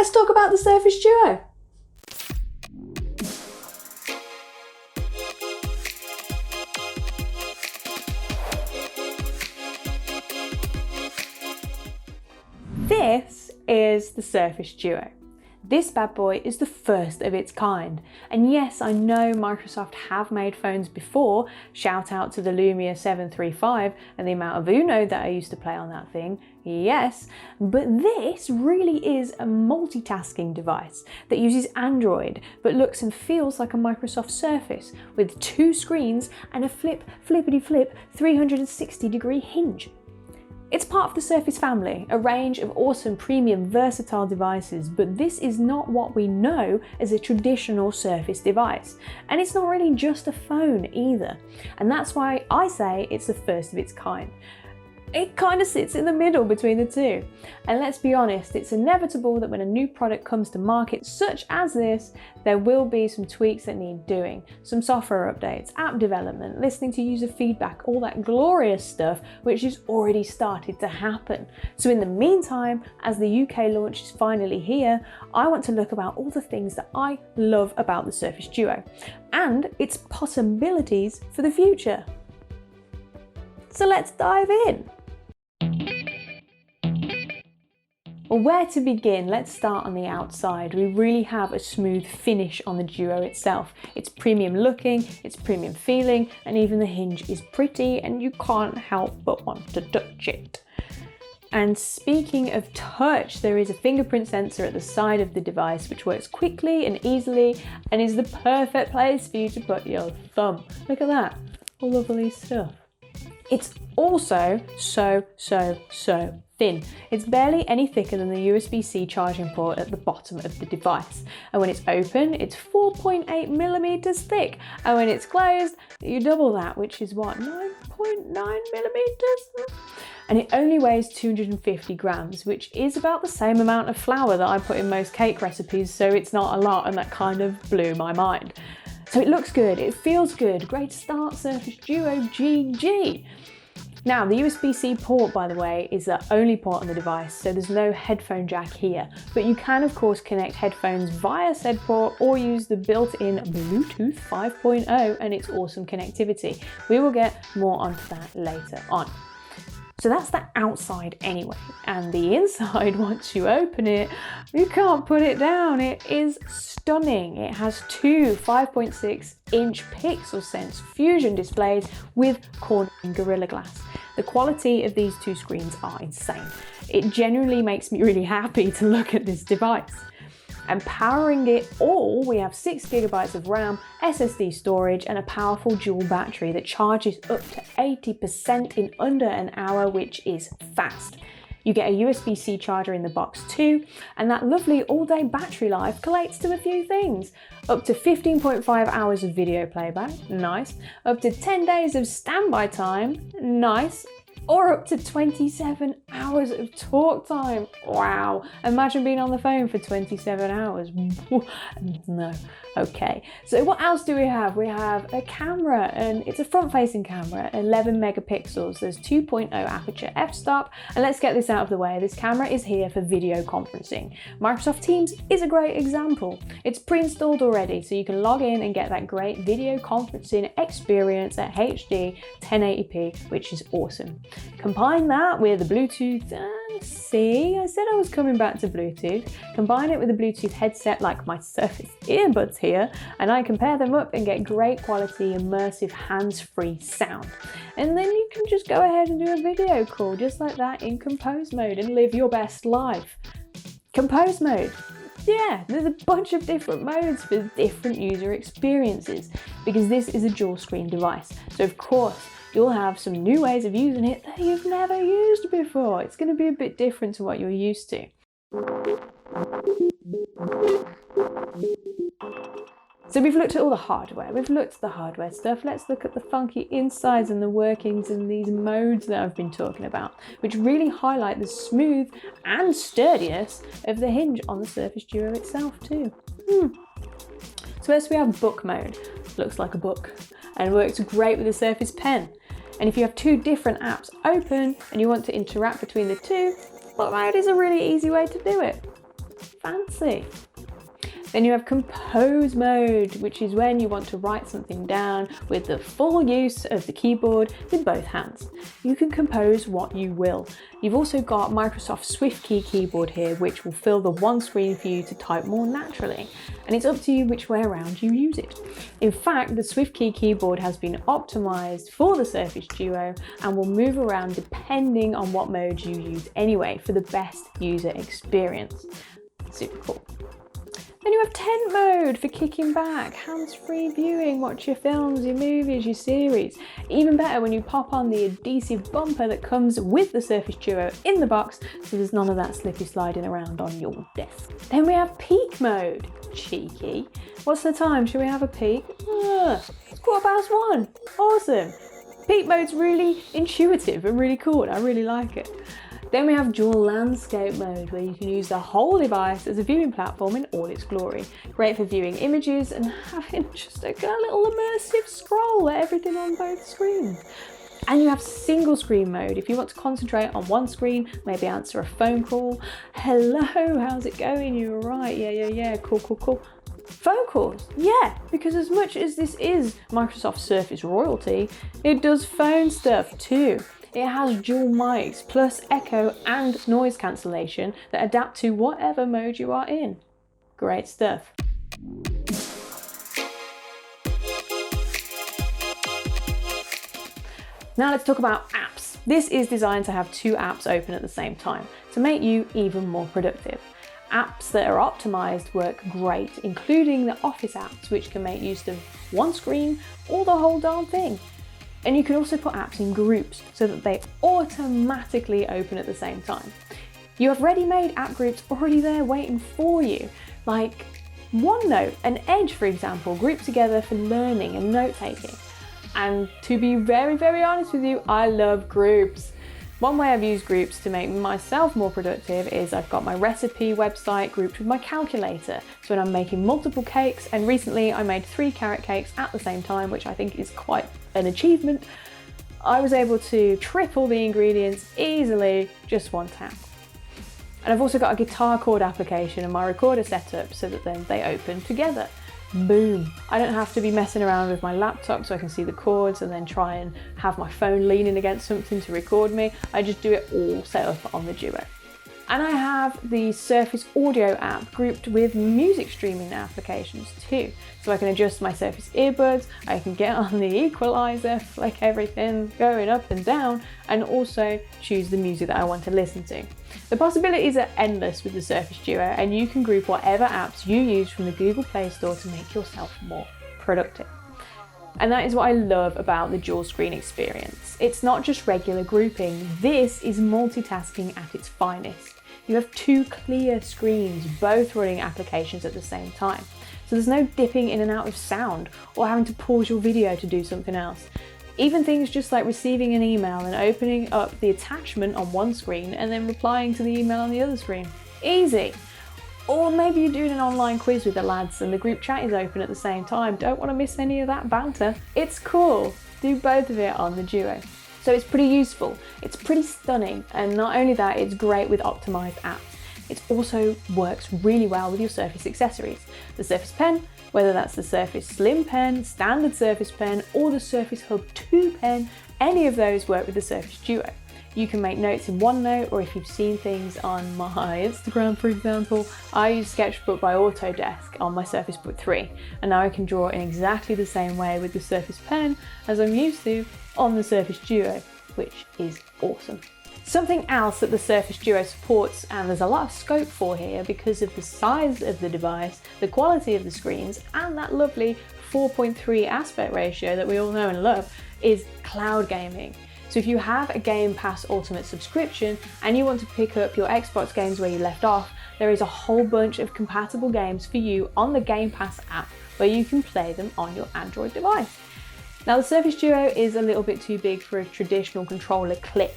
let's talk about the Surface Duo. This is the Surface Duo. This bad boy is the first of its kind. And yes, I know Microsoft have made phones before. Shout out to the Lumia 735 and the amount of Uno that I used to play on that thing. Yes, but this really is a multitasking device that uses Android but looks and feels like a Microsoft Surface with 2 screens and a flippity-flip 360-degree hinge. It's part of the Surface family, a range of awesome, premium, versatile devices, but this is not what we know as a traditional Surface device. And it's not really just a phone either. And that's why I say it's the first of its kind. It kind of sits in the middle between the two. And let's be honest, it's inevitable that when a new product comes to market such as this, there will be some tweaks that need doing, some software updates, app development, listening to user feedback, all that glorious stuff which has already started to happen. So in the meantime, as the UK launch is finally here, I want to look about all the things that I love about the Surface Duo and its possibilities for the future. So let's dive in. Well, where to begin? Let's start on the outside. We really have a smooth finish on the Duo itself. It's premium looking, it's premium feeling, and even the hinge is pretty and you can't help but want to touch it. And speaking of touch, there is a fingerprint sensor at the side of the device which works quickly and easily and is the perfect place for you to put your thumb. Look at that, all lovely stuff. It's also so thin. It's barely any thicker than the USB-C charging port at the bottom of the device. And when it's open, it's 4.8 millimeters thick. And when it's closed, you double that, which is what, 9.9 millimeters? And it only weighs 250 grams, which is about the same amount of flour that I put in most cake recipes, so it's not a lot, and that kind of blew my mind. So it looks good, it feels good, great start Surface Duo GG. Now the USB-C port, by the way, is the only port on the device, so there's no headphone jack here, but you can of course connect headphones via said port or use the built-in Bluetooth 5.0 and its awesome connectivity. We will get more onto that later on. So that's the outside anyway, and the inside, once you open it, you can't put it down. It is stunning. It has 2 5.6-inch Pixel Sense Fusion displays with Corning Gorilla Glass. The quality of these 2 screens are insane. It genuinely makes me really happy to look at this device. And powering it all, we have 6 GB of RAM, SSD storage, and a powerful dual battery that charges up to 80% in under an hour, which is fast. You get a USB-C charger in the box too, and that lovely all-day battery life collates to a few things. Up to 15.5 hours of video playback, nice. Up to 10 days of standby time, nice. Or up to 27 hours of talk time. Wow, imagine being on the phone for 27 hours. No, okay. So what else do we have? We have a camera, and it's a front-facing camera, 11 megapixels. There's 2.0 aperture f-stop, and let's get this out of the way. This camera is here for video conferencing. Microsoft Teams is a great example. It's pre-installed already, so you can log in and get that great video conferencing experience at HD 1080p, which is awesome. Combine that with the Bluetooth, and see, I said I was coming back to Bluetooth. Combine it with a Bluetooth headset like my Surface earbuds here, and I compare them up and get great quality, immersive, hands-free sound. And then you can just go ahead and do a video call just like that in compose mode and live your best life. Compose mode. Yeah, there's a bunch of different modes for different user experiences because this is a dual screen device. So of course, you'll have some new ways of using it that you've never used before. It's going to be a bit different to what you're used to. So we've looked at all the hardware, we've looked at the hardware stuff. Let's look at the funky insides and the workings and these modes that I've been talking about, which really highlight the smooth and sturdiness of the hinge on the Surface Duo itself too. So first we have book mode. Looks like a book and works great with the Surface Pen. And if you have 2 different apps open and you want to interact between the 2, book mode is a really easy way to do it. fancy. Then you have compose mode, which is when you want to write something down with the full use of the keyboard in both hands. You can compose what you will. You've also got Microsoft SwiftKey keyboard here, which will fill the one screen for you to type more naturally. And it's up to you which way around you use it. In fact, the SwiftKey keyboard has been optimized for the Surface Duo and will move around depending on what mode you use anyway for the best user experience. Super cool. Then you have tent mode for kicking back, hands-free viewing, watch your films, your movies, your series. Even better when you pop on the adhesive bumper that comes with the Surface Duo in the box, so there's none of that slippy sliding around on your desk. Then we have peak mode. Cheeky. What's the time? Shall we have a peek? It's 1:15. Awesome. Peak mode's really intuitive and really cool. I really like it. Then we have dual landscape mode, where you can use the whole device as a viewing platform in all its glory. Great for viewing images and having just a little immersive scroll at everything on both screens. And you have single screen mode. If you want to concentrate on one screen, maybe answer a phone call. Hello, how's it going? You all right? Yeah, cool. Phone calls, yeah, because as much as this is Microsoft Surface royalty, it does phone stuff too. It has dual mics, plus echo and noise cancellation that adapt to whatever mode you are in. Great stuff. Now let's talk about apps. This is designed to have two apps open at the same time to make you even more productive. Apps that are optimized work great, including the Office apps, which can make use of one screen or the whole darn thing. And you can also put apps in groups so that they automatically open at the same time. You have ready-made app groups already there waiting for you, like OneNote and Edge, for example, grouped together for learning and note-taking. And to be very, very honest with you, I love groups. One way I've used groups to make myself more productive is I've got my recipe website grouped with my calculator. So when I'm making multiple cakes, and recently I made 3 carrot cakes at the same time, which I think is quite an achievement, I was able to triple the ingredients easily, just one tap. And I've also got a guitar chord application and my recorder set up so that then they open together. Boom. I don't have to be messing around with my laptop so I can see the chords and then try and have my phone leaning against something to record me. I just do it all set up on the Duo. And I have the Surface Audio app grouped with music streaming applications too. So I can adjust my Surface earbuds, I can get on the equalizer, flick everything going up and down, and also choose the music that I want to listen to. The possibilities are endless with the Surface Duo, and you can group whatever apps you use from the Google Play Store to make yourself more productive. And that is what I love about the dual screen experience. It's not just regular grouping, this is multitasking at its finest. You have 2 clear screens, both running applications at the same time. So there's no dipping in and out of sound or having to pause your video to do something else. Even things just like receiving an email and opening up the attachment on one screen and then replying to the email on the other screen. Easy. Or maybe you're doing an online quiz with the lads and the group chat is open at the same time. Don't want to miss any of that banter. It's cool. Do both of it on the Duo. So it's pretty useful, it's pretty stunning, and not only that, it's great with optimized apps. It also works really well with your Surface accessories. The Surface Pen, whether that's the Surface Slim Pen, Standard Surface Pen, or the Surface Hub 2 Pen, any of those work with the Surface Duo. You can make notes in OneNote, or if you've seen things on my Instagram, for example, I use Sketchbook by Autodesk on my Surface Book 3, and now I can draw in exactly the same way with the Surface Pen as I'm used to on the Surface Duo, which is awesome. Something else that the Surface Duo supports, and there's a lot of scope for here because of the size of the device, the quality of the screens, and that lovely 4:3 aspect ratio that we all know and love, is cloud gaming. So if you have a Game Pass Ultimate subscription and you want to pick up your Xbox games where you left off, there is a whole bunch of compatible games for you on the Game Pass app where you can play them on your Android device. Now the Surface Duo is a little bit too big for a traditional controller clip,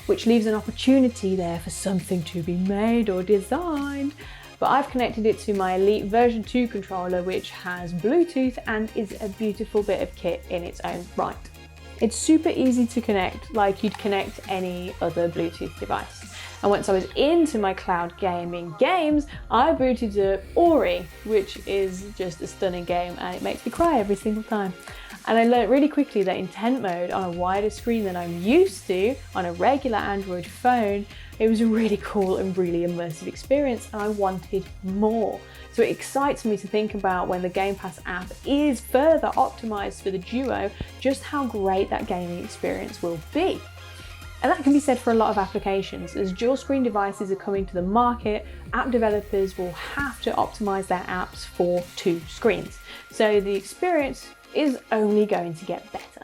which leaves an opportunity there for something to be made or designed. But I've connected it to my Elite version 2 controller, which has Bluetooth and is a beautiful bit of kit in its own right. It's super easy to connect, like you'd connect any other Bluetooth device. And once I was into my cloud gaming games, I booted up Ori, which is just a stunning game and it makes me cry every single time. And I learned really quickly that intent mode on a wider screen than I'm used to on a regular Android phone, it was a really cool and really immersive experience, and I wanted more. So it excites me to think about when the Game Pass app is further optimized for the Duo, just how great that gaming experience will be. And that can be said for a lot of applications. As dual screen devices are coming to the market, app developers will have to optimize their apps for 2 screens. So the experience is only going to get better.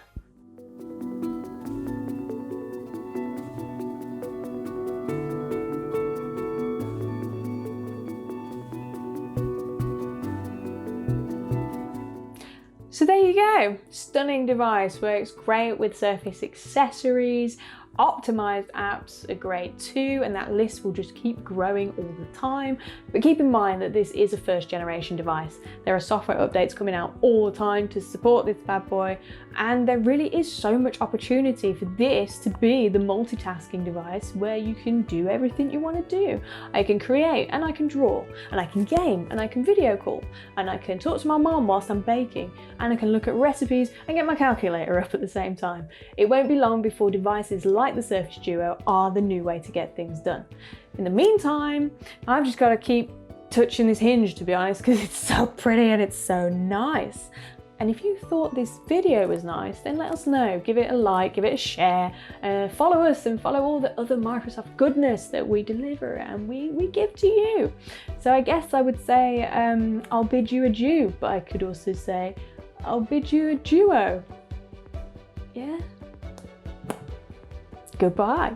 So there you go, stunning device, works great with Surface accessories, optimized apps are great too, and that list will just keep growing all the time. But keep in mind that this is a first generation device. There are software updates coming out all the time to support this bad boy, and there really is so much opportunity for this to be the multitasking device where you can do everything you want to do. I can create, and I can draw, and I can game, and I can video call, and I can talk to my mom whilst I'm baking, and I can look at recipes and get my calculator up at the same time. It won't be long before devices like the Surface Duo are the new way to get things done. In the meantime, I've just got to keep touching this hinge, to be honest, because it's so pretty and it's so nice. And if you thought this video was nice, then let us know. Give it a like, give it a share, follow us and follow all the other Microsoft goodness that we deliver and we give to you. So I guess I would say I'll bid you adieu, but I could also say I'll bid you a duo. Yeah? Goodbye.